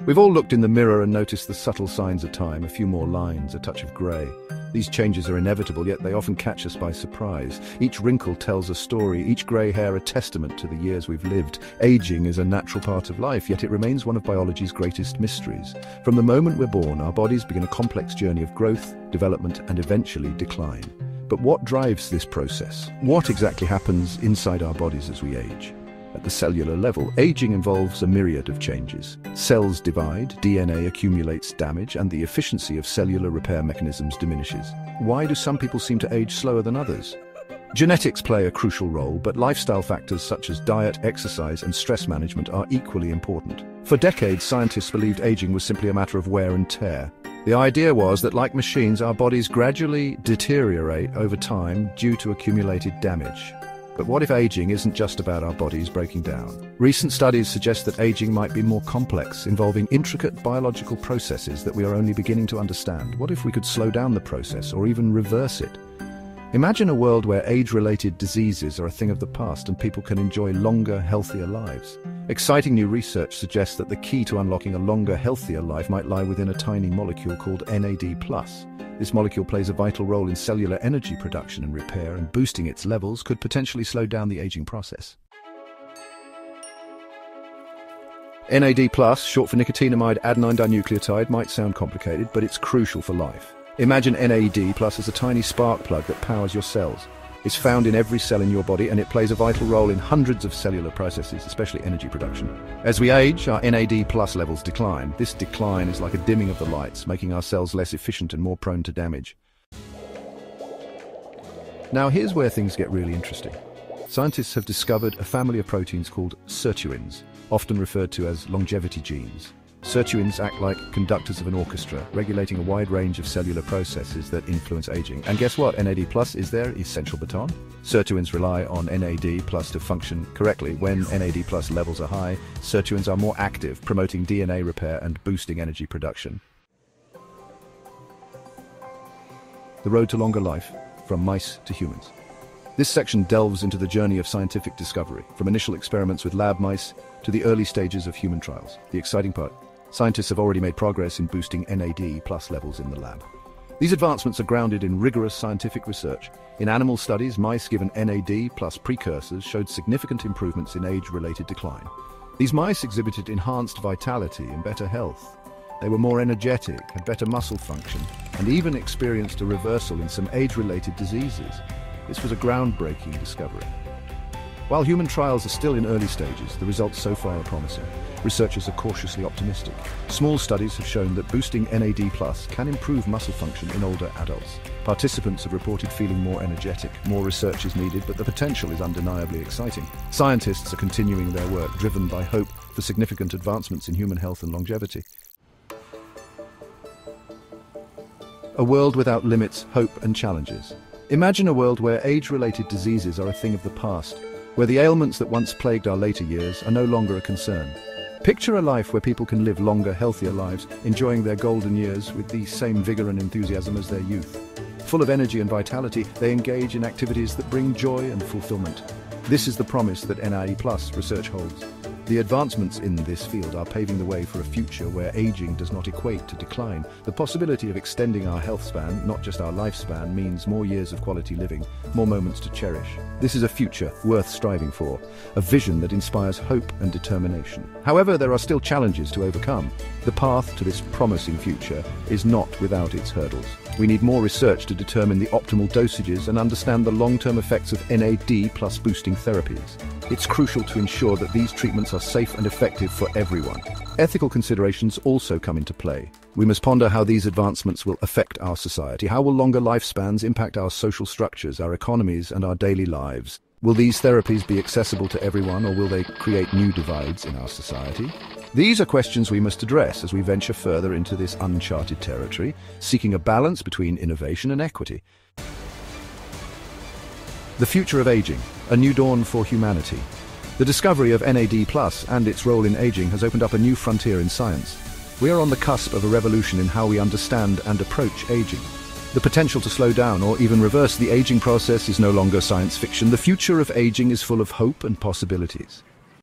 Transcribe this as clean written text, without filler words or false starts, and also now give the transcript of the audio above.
We've all looked in the mirror and noticed the subtle signs of time, a few more lines, a touch of grey. These changes are inevitable, yet they often catch us by surprise. Each wrinkle tells a story, each grey hair a testament to the years we've lived. Aging is a natural part of life, yet it remains one of biology's greatest mysteries. From the moment we're born, our bodies begin a complex journey of growth, development, and eventually decline. But what drives this process? What exactly happens inside our bodies as we age? At the cellular level, aging involves a myriad of changes. Cells divide, DNA accumulates damage, and the efficiency of cellular repair mechanisms diminishes. Why do some people seem to age slower than others? Genetics play a crucial role, but lifestyle factors such as diet, exercise, and stress management are equally important. For decades, scientists believed aging was simply a matter of wear and tear. The idea was that, like machines, our bodies gradually deteriorate over time due to accumulated damage. But what if aging isn't just about our bodies breaking down? Recent studies suggest that aging might be more complex, involving intricate biological processes that we are only beginning to understand. What if we could slow down the process or even reverse it? Imagine a world where age-related diseases are a thing of the past and people can enjoy longer, healthier lives. Exciting new research suggests that the key to unlocking a longer, healthier life might lie within a tiny molecule called NAD+. This molecule plays a vital role in cellular energy production and repair, and boosting its levels could potentially slow down the aging process. NAD+, short for nicotinamide adenine dinucleotide, might sound complicated, but it's crucial for life. Imagine NAD+ as a tiny spark plug that powers your cells. It's found in every cell in your body, and it plays a vital role in hundreds of cellular processes, especially energy production. As we age, our NAD+ levels decline. This decline is like a dimming of the lights, making our cells less efficient and more prone to damage. Now here's where things get really interesting. Scientists have discovered a family of proteins called Sirtuins, often referred to as longevity genes. Sirtuins act like conductors of an orchestra, regulating a wide range of cellular processes that influence aging. And guess what? NAD+ is their essential baton. Sirtuins rely on NAD+ to function correctly. When NAD+ levels are high, sirtuins are more active, promoting DNA repair and boosting energy production. The road to longer life, from mice to humans. This section delves into the journey of scientific discovery, from initial experiments with lab mice to the early stages of human trials. The exciting part: scientists have already made progress in boosting NAD+ levels in the lab. These advancements are grounded in rigorous scientific research. In animal studies, mice given NAD+ precursors showed significant improvements in age-related decline. These mice exhibited enhanced vitality and better health. They were more energetic, had better muscle function, and even experienced a reversal in some age-related diseases. This was a groundbreaking discovery. While human trials are still in early stages, the results so far are promising. Researchers are cautiously optimistic. Small studies have shown that boosting NAD+ can improve muscle function in older adults. Participants have reported feeling more energetic. More research is needed, but the potential is undeniably exciting. Scientists are continuing their work, driven by hope for significant advancements in human health and longevity. A world without limits, hope, and challenges. Imagine a world where age-related diseases are a thing of the past, where the ailments that once plagued our later years are no longer a concern. Picture a life where people can live longer, healthier lives, enjoying their golden years with the same vigor and enthusiasm as their youth. Full of energy and vitality, they engage in activities that bring joy and fulfillment. This is the promise that NAD+ research holds. The advancements in this field are paving the way for a future where aging does not equate to decline. The possibility of extending our health span, not just our lifespan, means more years of quality living, more moments to cherish. This is a future worth striving for, a vision that inspires hope and determination. However, there are still challenges to overcome. The path to this promising future is not without its hurdles. We need more research to determine the optimal dosages and understand the long-term effects of NAD+ boosting therapies. It's crucial to ensure that these treatments are safe and effective for everyone. Ethical considerations also come into play. We must ponder how these advancements will affect our society. How will longer lifespans impact our social structures, our economies, and our daily lives? Will these therapies be accessible to everyone, or will they create new divides in our society? These are questions we must address as we venture further into this uncharted territory, seeking a balance between innovation and equity. The future of aging, a new dawn for humanity. The discovery of NAD+ and its role in aging has opened up a new frontier in science. We are on the cusp of a revolution in how we understand and approach aging. The potential to slow down or even reverse the aging process is no longer science fiction. The future of aging is full of hope and possibilities.